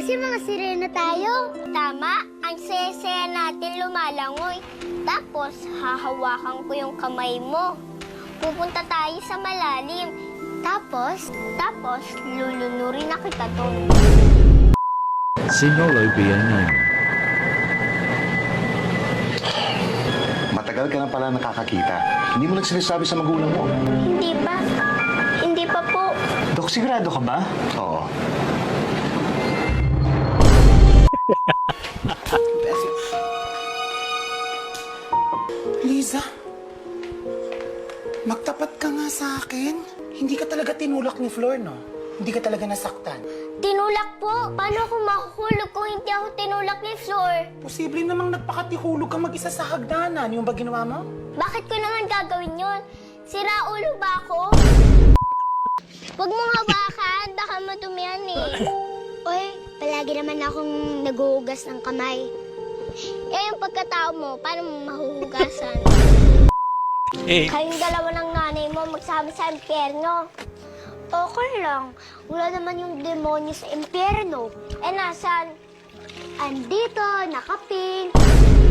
Kasi mga sirena tayo. Tama, ang saya-saya natin lumalangoy. Tapos, hahawakan ko yung kamay mo. Pupunta tayo sa malalim. Tapos, lulunurin na kita doon. Sinolo BNN. Matagal ka na pala nakakakita. Hindi mo nagsasabi sa magulang mo. Hindi ba? Hindi pa po. Dok, sigurado ka ba? Oo. Liza, magtapat ka nga sa akin. Hindi ka talaga tinulak ni Flor, no? Hindi ka talaga nasaktan. Tinulak po. Paano ako makukulog kung hindi ako tinulak ni Flor? Posible namang nagpakatihulog ka mag-isa sa hagdanan. Yung ba ginawa mo? Bakit ko naman gagawin yun? Sira ulo ba ako? Huwag mong hawakan, baka madumihan eh. Oy, palagi naman akong naghuhugas ng kamay. Eh, yung pagkatao mo, paano mo mahuhugasan? Kayong dalawa ng nanay mo magsama sa impyerno. Okay lang, wala naman yung demonyo sa impyerno. Eh, nasan? Andito, nakaping.